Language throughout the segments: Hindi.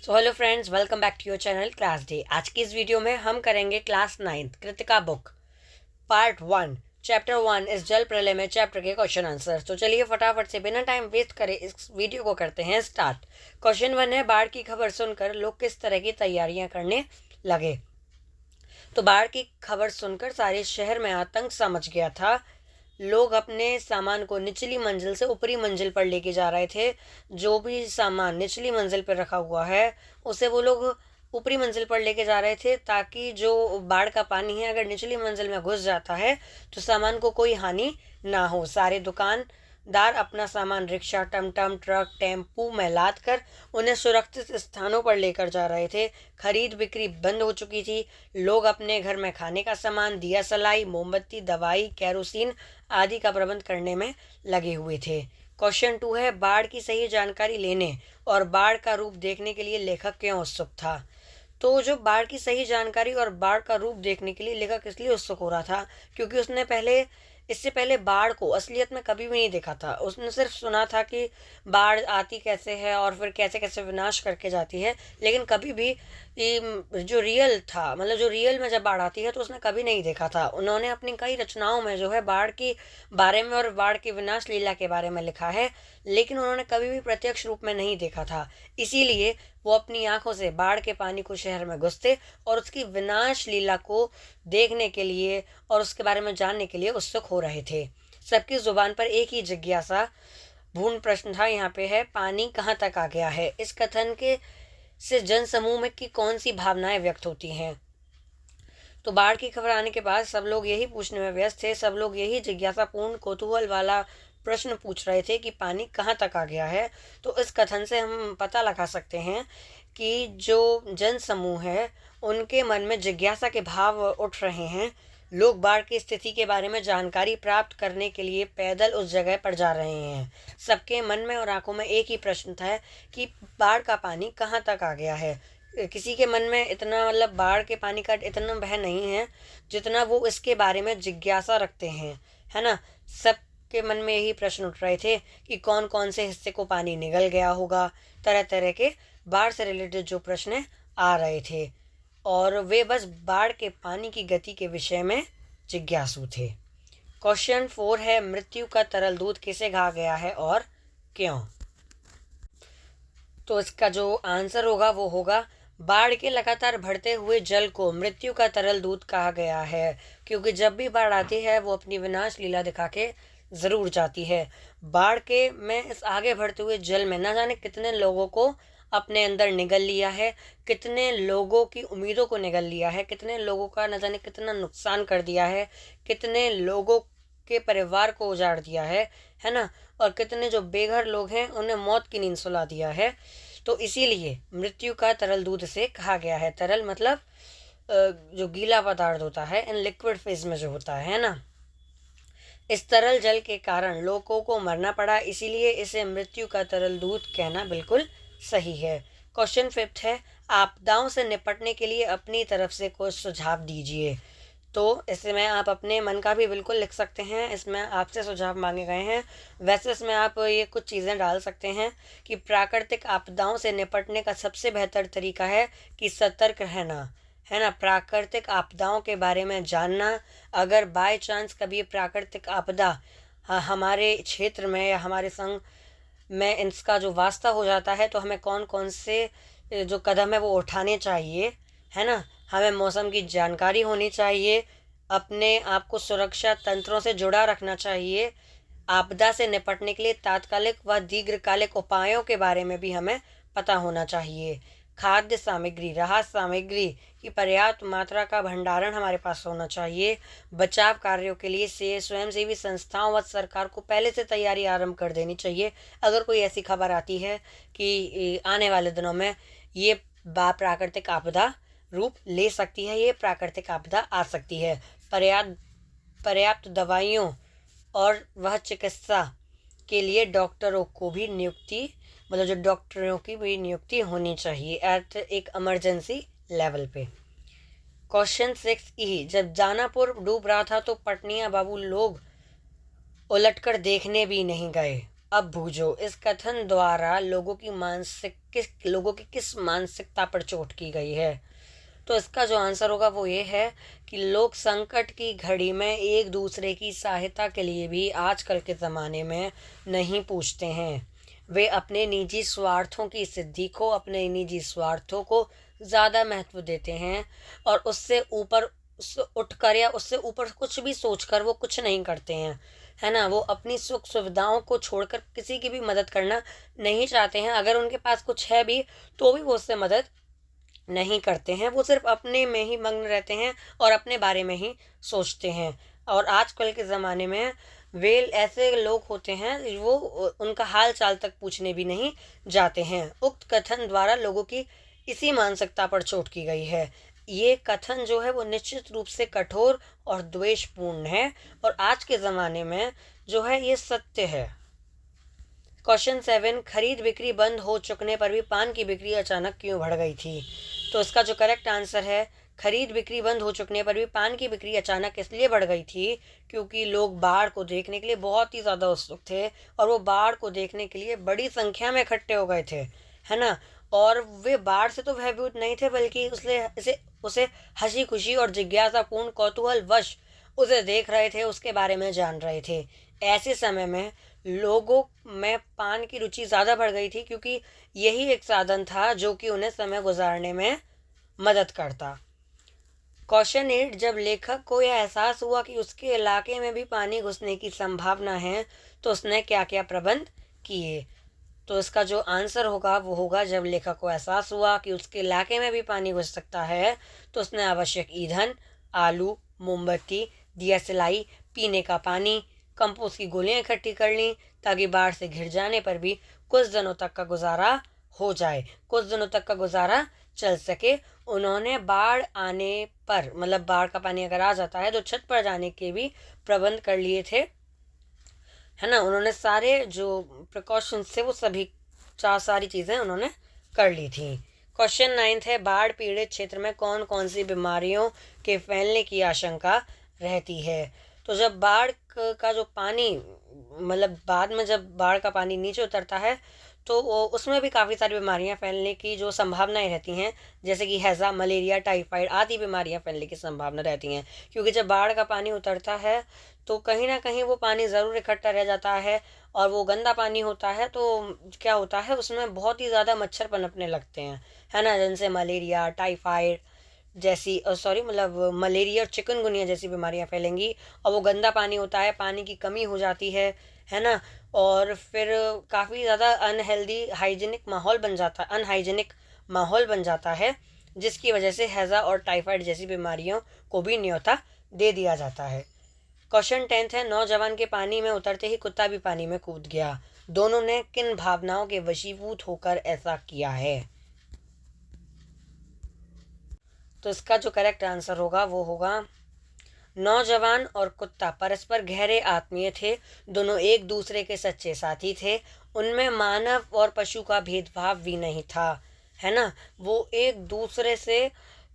So hello friends, welcome back to your channel class day. आज की इस वीडियो में हम करेंगे class 9 Kritika book part 1 chapter 1 इस जल प्रलय में चैप्टर के क्वेश्चन आंसर। तो चलिए फटाफट से बिना टाइम वेस्ट करे इस वीडियो को करते हैं स्टार्ट। क्वेश्चन 1 है, बाढ़ की खबर सुनकर लोग किस तरह की तैयारियां करने लगे। तो बाढ़ की खबर सुनकर सारे शहर में आतंक सा मच गया था। लोग अपने सामान को निचली मंजिल से ऊपरी मंजिल पर लेके जा रहे थे। जो भी सामान निचली मंजिल पर रखा हुआ है उसे वो लोग ऊपरी मंजिल पर लेके जा रहे थे, ताकि जो बाढ़ का पानी है अगर निचली मंजिल में घुस जाता है तो सामान को कोई हानि ना हो। सारे दुकानदार अपना सामान रिक्शा, टमटम, ट्रक, टेम्पू में लाद कर उन्हें सुरक्षित स्थानों पर लेकर जा रहे थे। खरीद बिक्री बंद हो चुकी थी। लोग अपने घर में खाने का सामान, दिया सलाई, मोमबत्ती, दवाई, केरोसिन आदि का प्रबंध करने में लगे हुए थे। क्वेश्चन 2 है, बाढ़ की सही जानकारी लेने और बाढ़ का रूप देखने के लिए लेखक क्यों उत्सुक था। तो जो बाढ़ की सही जानकारी और बाढ़ का रूप देखने के लिए लेखक इसलिए उत्सुक हो रहा था क्योंकि उसने इससे पहले बाढ़ को असलियत में कभी भी नहीं देखा था। उसने सिर्फ सुना था कि बाढ़ आती कैसे है और फिर कैसे कैसे विनाश करके जाती है, लेकिन कभी भी जो रियल था, मतलब जो रियल में जब बाढ़ आती है तो उसने कभी नहीं देखा था। उन्होंने अपनी कई रचनाओं में जो है बाढ़ के बारे में और बाढ़ की विनाश लीला के बारे में लिखा है, लेकिन उन्होंने कभी भी प्रत्यक्ष रूप में नहीं देखा था। इसीलिए वो अपनी आंखों से बाढ़ के पानी को शहर में घुसते और उसकी विनाश लीला को देखने के लिए और उसके बारे में जानने के लिए उत्सुक हो रहे थे। सबकी जुबान पर एक ही जिज्ञासा पूर्ण प्रश्न था। यहाँ पे है, पानी कहाँ तक आ गया है। इस कथन के से जन समूह में की कौन सी भावनाएं व्यक्त होती हैं। तो बाढ़ की खबर आने के बाद सब लोग यही पूछने में व्यस्त थे। सब लोग यही जिज्ञासापूर्ण कौतूहल वाला प्रश्न पूछ रहे थे कि पानी कहाँ तक आ गया है। तो इस कथन से हम पता लगा सकते हैं कि जो जन समूह है उनके मन में जिज्ञासा के भाव उठ रहे हैं। लोग बाढ़ की स्थिति के बारे में जानकारी प्राप्त करने के लिए पैदल उस जगह पर जा रहे हैं। सबके मन में और आंखों में एक ही प्रश्न था कि बाढ़ का पानी कहाँ तक आ गया है। किसी के मन में इतना, मतलब बाढ़ के पानी का इतना भय नहीं है जितना वो इसके बारे में जिज्ञासा रखते हैं, है ना। सबके मन में यही प्रश्न उठ रहे थे कि कौन कौन से हिस्से को पानी निगल गया होगा। तरह तरह के बाढ़ से रिलेटेड जो प्रश्न आ रहे थे और वे बस बाढ़ के पानी की गति के विषय में जिज्ञासु थे। क्वेश्चन 4 है, मृत्यु का तरल दूध किसे कहा गया है और क्यों। तो इसका जो आंसर होगा वो होगा, बाढ़ के लगातार बढ़ते हुए जल को मृत्यु का तरल दूध कहा गया है, क्योंकि जब भी बाढ़ आती है वो अपनी विनाश लीला दिखा के ज़रूर जाती है। बाढ़ के में इस आगे बढ़ते हुए जल में न जाने कितने लोगों को अपने अंदर निगल लिया है, कितने लोगों की उम्मीदों को निगल लिया है, कितने लोगों का न जाने कितना नुकसान कर दिया है, कितने लोगों के परिवार को उजाड़ दिया है ना। और कितने जो बेघर लोग हैं उन्हें मौत की नींद सुला दिया है। तो इसीलिए मृत्यु का तरल दूध से कहा गया है। तरल मतलब जो गीला पदार्थ होता है, इन लिक्विड फेज में जो होता है ना। इस तरल जल के कारण लोगों को मरना पड़ा, इसीलिए इसे मृत्यु का तरल दूध कहना बिल्कुल सही है। क्वेश्चन 5 है, आपदाओं से निपटने के लिए अपनी तरफ से कुछ सुझाव दीजिए। तो इसमें आप अपने मन का भी बिल्कुल लिख सकते हैं, इसमें आपसे सुझाव मांगे गए हैं। वैसे इसमें आप ये कुछ चीज़ें डाल सकते हैं कि प्राकृतिक आपदाओं से निपटने का सबसे बेहतर तरीका है कि सतर्क रहना, है ना। प्राकृतिक आपदाओं के बारे में जानना, अगर बाय चांस कभी प्राकृतिक आपदा हमारे क्षेत्र में या हमारे संग में इसका जो वास्ता हो जाता है तो हमें कौन कौन से जो कदम है वो उठाने चाहिए, है ना। हमें मौसम की जानकारी होनी चाहिए, अपने आप को सुरक्षा तंत्रों से जुड़ा रखना चाहिए। आपदा से निपटने के लिए तात्कालिक व दीर्घकालिक उपायों के बारे में भी हमें पता होना चाहिए। खाद्य सामग्री, राहत सामग्री की पर्याप्त मात्रा का भंडारण हमारे पास होना चाहिए। बचाव कार्यों के लिए से स्वयंसेवी संस्थाओं व सरकार को पहले से तैयारी आरंभ कर देनी चाहिए। अगर कोई ऐसी खबर आती है कि आने वाले दिनों में ये प्राकृतिक आपदा रूप ले सकती है, ये प्राकृतिक आपदा आ सकती है, पर्याप्त दवाइयों और वह चिकित्सा के लिए डॉक्टरों को भी नियुक्ति, मतलब जो डॉक्टरों की भी नियुक्ति होनी चाहिए एट एक इमरजेंसी लेवल पे। क्वेश्चन 6 ई, जब जानापुर डूब रहा था तो पटनिया बाबू लोग उलटकर देखने भी नहीं गए। अब बूझो। इस कथन द्वारा लोगों की मानसिक किस मानसिकता पर चोट की गई है। तो इसका जो आंसर होगा वो ये है कि लोग संकट की घड़ी में एक दूसरे की सहायता के लिए भी आजकल के ज़माने में नहीं पूछते हैं। वे अपने निजी स्वार्थों की सिद्धि को, अपने निजी स्वार्थों को ज़्यादा महत्व देते हैं और उससे ऊपर उठकर या उससे ऊपर कुछ भी सोचकर वो कुछ नहीं करते हैं, है ना। वो अपनी सुख सुविधाओं को छोड़कर किसी की भी मदद करना नहीं चाहते हैं। अगर उनके पास कुछ है भी तो भी वो उससे मदद नहीं करते हैं। वो सिर्फ अपने में ही मग्न रहते हैं और अपने बारे में ही सोचते हैं। और आजकल के ज़माने में वे ऐसे लोग होते हैं वो उनका हाल चाल तक पूछने भी नहीं जाते हैं। उक्त कथन द्वारा लोगों की इसी मानसिकता पर चोट की गई है। ये कथन जो है वो निश्चित रूप से कठोर और द्वेषपूर्ण है और आज के ज़माने में जो है ये सत्य है। क्वेश्चन 7, खरीद बिक्री बंद हो चुकने पर भी पान की बिक्री अचानक क्यों बढ़ गई थी। तो इसका जो करेक्ट आंसर है, खरीद बिक्री बंद हो चुकने पर भी पान की बिक्री अचानक इसलिए बढ़ गई थी क्योंकि लोग बाढ़ को देखने के लिए बहुत ही ज़्यादा उत्सुक थे और वो बाढ़ को देखने के लिए बड़ी संख्या में इकट्ठे हो गए थे, है ना। और वे बाढ़ से तो भयभीत नहीं थे बल्कि उसे हंसी खुशी और जिज्ञासापूर्ण कौतूहल वश उसे देख रहे थे, उसके बारे में जान रहे थे। ऐसे समय में लोगों में पान की रुचि ज़्यादा बढ़ गई थी क्योंकि यही एक साधन था जो कि उन्हें समय गुजारने में मदद करता। क्वेश्चन 8, जब लेखक को यह एहसास हुआ कि उसके इलाके में भी पानी घुसने की संभावना है तो उसने क्या क्या प्रबंध किए। तो इसका जो आंसर होगा वो होगा, जब लेखक को एहसास हुआ कि उसके इलाके में भी पानी घुस सकता है तो उसने आवश्यक ईंधन, आलू, मोमबत्ती, दिया सलाई, पीने का पानी, कंपोस्ट की गोलियां इकट्ठी कर ली ताकि बाढ़ से घिर जाने पर भी कुछ दिनों तक का गुजारा हो जाए, कुछ दिनों तक का गुजारा चल सके। उन्होंने बाढ़ आने पर, मतलब बाढ़ का पानी अगर आ जाता है तो छत पर जाने के भी प्रबंध कर लिए थे, है ना। उन्होंने सारे जो प्रिकॉशंस थे वो सारी चीज़ें उन्होंने कर ली थी। क्वेश्चन 9 है, बाढ़ पीड़ित क्षेत्र में कौन कौन सी बीमारियों के फैलने की आशंका रहती है। तो जब बाढ़ का जो पानी, मतलब बाद में जब बाढ़ का पानी नीचे उतरता है तो उसमें भी काफ़ी सारी बीमारियां फैलने की जो संभावनाएं रहती हैं, जैसे कि हैज़ा, मलेरिया, टाइफाइड आदि बीमारियां फैलने की संभावना रहती हैं। क्योंकि जब बाढ़ का पानी उतरता है तो कहीं ना कहीं वो पानी ज़रूर इकट्ठा रह जाता है और वो गंदा पानी होता है तो क्या होता है उसमें बहुत ही ज़्यादा मच्छर पनपने लगते हैं, है ना। जिनसे मलेरिया, टाइफाइड जैसी मलेरिया और चिकनगुनिया जैसी बीमारियां फैलेंगी। और वो गंदा पानी होता है, पानी की कमी हो जाती है ना। और फिर काफ़ी ज़्यादा अनहाइजीनिक माहौल बन जाता है जिसकी वजह से हैज़ा और टाइफाइड जैसी बीमारियों को भी न्योता दे दिया जाता है। क्वेश्चन 10 है, नौजवान के पानी में उतरते ही कुत्ता भी पानी में कूद गया। दोनों ने किन भावनाओं के वशीभूत होकर ऐसा किया है। तो इसका जो करेक्ट आंसर होगा वो होगा, नौजवान और कुत्ता परस्पर गहरे आत्मीय थे। दोनों एक दूसरे के सच्चे साथी थे। उनमें मानव और पशु का भेदभाव भी नहीं था, है ना। वो एक दूसरे से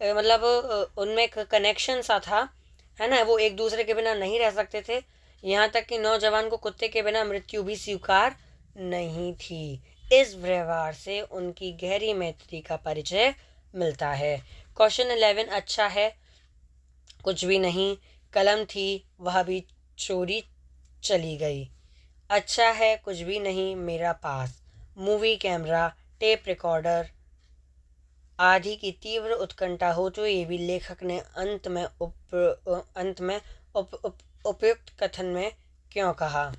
उनमें एक कनेक्शन सा था, है ना। वो एक दूसरे के बिना नहीं रह सकते थे। यहाँ तक कि नौजवान को कुत्ते के बिना मृत्यु भी स्वीकार नहीं थी। इस व्यवहार से उनकी गहरी मैत्री का परिचय मिलता है। क्वेश्चन 11, अच्छा है कुछ भी नहीं, कलम थी वह भी चोरी चली गई। अच्छा है कुछ भी नहीं मेरा पास, मूवी कैमरा, टेप रिकॉर्डर आदि की तीव्र उत्कंठा होते हुए भी लेखक ने अंत में उपयुक्त कथन में क्यों कहा।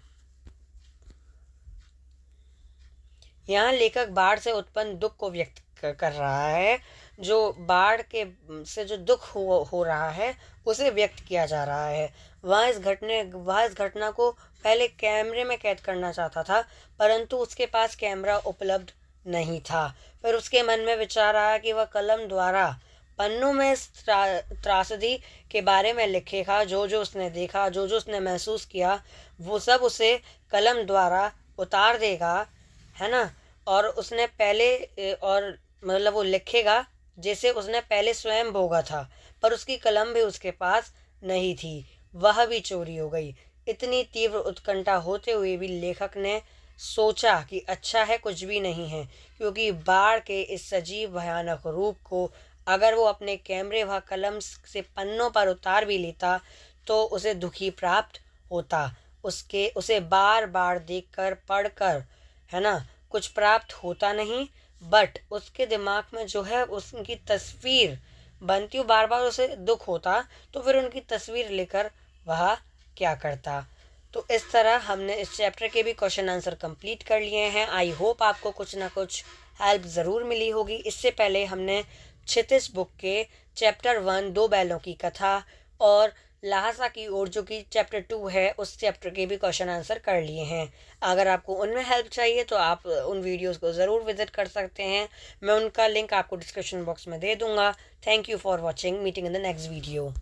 यहाँ लेखक बाढ़ से उत्पन्न दुख को व्यक्त कर रहा है। जो बाढ़ के से जो दुख हो रहा है उसे व्यक्त किया जा रहा है। वह इस घटना को पहले कैमरे में कैद करना चाहता था परंतु उसके पास कैमरा उपलब्ध नहीं था। फिर उसके मन में विचार आया कि वह कलम द्वारा पन्नों में इस त्रासदी के बारे में लिखेगा। जो जो उसने देखा, जो जो उसने महसूस किया वो सब उसे कलम द्वारा उतार देगा, है ना। और उसने पहले वो लिखेगा जैसे उसने पहले स्वयं भोगा था, पर उसकी कलम भी उसके पास नहीं थी, वह भी चोरी हो गई। इतनी तीव्र उत्कंठा होते हुए भी लेखक ने सोचा कि अच्छा है कुछ भी नहीं है, क्योंकि बाढ़ के इस सजीव भयानक रूप को अगर वो अपने कैमरे व कलम से पन्नों पर उतार भी लेता तो उसे दुखी प्राप्त होता। उसे बार बार देखकर पढ़कर, है ना, कुछ प्राप्त होता नहीं, बट उसके दिमाग में जो है उसकी तस्वीर बनती, बार बार उसे दुख होता, तो फिर उनकी तस्वीर लेकर वह क्या करता। तो इस तरह हमने इस चैप्टर के भी क्वेश्चन आंसर कंप्लीट कर लिए हैं। आई होप आपको कुछ ना कुछ हेल्प ज़रूर मिली होगी। इससे पहले हमने क्षितिज बुक के चैप्टर 1 दो बैलों की कथा और लहासा की ओर जो कि चैप्टर 2 है उस चैप्टर के भी क्वेश्चन आंसर कर लिए हैं। अगर आपको उनमें हेल्प चाहिए तो आप उन वीडियोस को ज़रूर विजिट कर सकते हैं। मैं उनका लिंक आपको डिस्क्रिप्शन बॉक्स में दे दूंगा। Thank you for watching. Meeting in the next video.